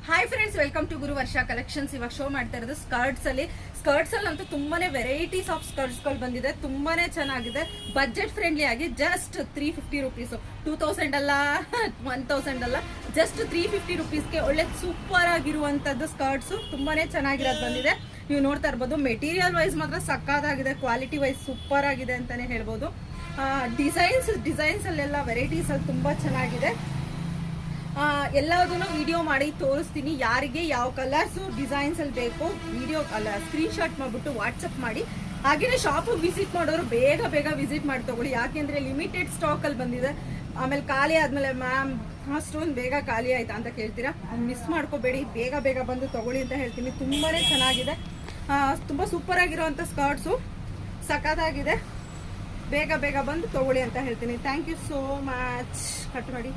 Hi friends, welcome to Guru Varsha collections. ಇವಾಗ show ಮಾಡ್ತಾ ಇರೋದು ಸ್ಕರ್ಟ್ಸ್ ಅಲ್ಲಿ ಅಂತೂ ತುಂಬಾನೇ ವೆರೈಟೀಸ್ ಆಫ್ ಸ್ಕರ್ಟ್ಸ್ ಗಳು ಬಂದಿದೆ. ತುಂಬಾನೇ ಚೆನ್ನಾಗಿದೆ, ಬಜೆಟ್ ಫ್ರೆಂಡ್ಲಿ ಆಗಿ. ಜಸ್ಟ್ 350 ರುಪೀಸ್, 2000 ಅಲ್ಲ, 1000 ಅಲ್ಲ, ಜಸ್ಟ್ 350 ರುಪೀಸ್ಗೆ ಒಳ್ಳೆ ಸೂಪರ್ ಆಗಿರುವಂತದ್ದು ಸ್ಕರ್ಟ್ಸ್. ತುಂಬಾನೇ ಚೆನ್ನಾಗಿರೋದು ಬಂದಿದೆ. ನೀವು ನೋಡ್ತಾ ಇರ್ಬೋದು. ಮೆಟೀರಿಯಲ್ ವೈಸ್ ಮಾತ್ರ ಸಕ್ಕತ್ತಾಗಿದೆ, ಕ್ವಾಲಿಟಿ ವೈಸ್ ಸೂಪರ್ ಆಗಿದೆ ಅಂತಾನೆ ಹೇಳ್ಬೋದು. ಡಿಸೈನ್ಸ್ ಅಲ್ಲೆಲ್ಲ ವೆರೈಟೀಸ್ ಅಲ್ಲಿ ತುಂಬಾ ಚೆನ್ನಾಗಿದೆ. ಎಲ್ಲದನ್ನು ವಿಡಿಯೋ ಮಾಡಿ ತೋರಿಸ್ತೀನಿ. ಯಾರಿಗೆ ಯಾವ ಕಲರ್ಸ್ ಡಿಸೈನ್ಸ್ ಅಲ್ಲಿ ಬೇಕು ವಿಡಿಯೋ ಅಲ್ಲ ಸ್ಕ್ರೀನ್ ಶಾಟ್ ಮಾಡ್ಬಿಟ್ಟು ವಾಟ್ಸಪ್ ಮಾಡಿ. ಹಾಗೇನೆ ಶಾಪ್ ವಿಸಿಟ್ ಮಾಡೋರು ಬೇಗ ವಿಸಿಟ್ ಮಾಡಿ ತಗೊಳ್ಳಿ. ಯಾಕೆಂದ್ರೆ ಲಿಮಿಟೆಡ್ ಸ್ಟಾಕ್ ಅಲ್ಲಿ ಬಂದಿದೆ. ಆಮೇಲೆ ಖಾಲಿ ಆದ್ಮೇಲೆ ಮ್ಯಾಮ್ ಅಷ್ಟೊಂದು ಬೇಗ ಖಾಲಿ ಆಯ್ತಾ ಅಂತ ಕೇಳ್ತೀರಾ. ಮಿಸ್ ಮಾಡ್ಕೋಬೇಡಿ, ಬೇಗ ಬಂದು ತಗೊಳ್ಳಿ ಅಂತ ಹೇಳ್ತೀನಿ. ತುಂಬಾನೇ ಚೆನ್ನಾಗಿದೆ, ತುಂಬಾ ಸೂಪರ್ ಆಗಿರುವಂತ ಸ್ಕರ್ಟ್ಸು, ಸಖತ್ತಾಗಿದೆ. ಬೇಗ ಬಂದು ತಗೊಳ್ಳಿ ಅಂತ ಹೇಳ್ತೀನಿ. Thank you so much. Cut ಮಾಡಿ.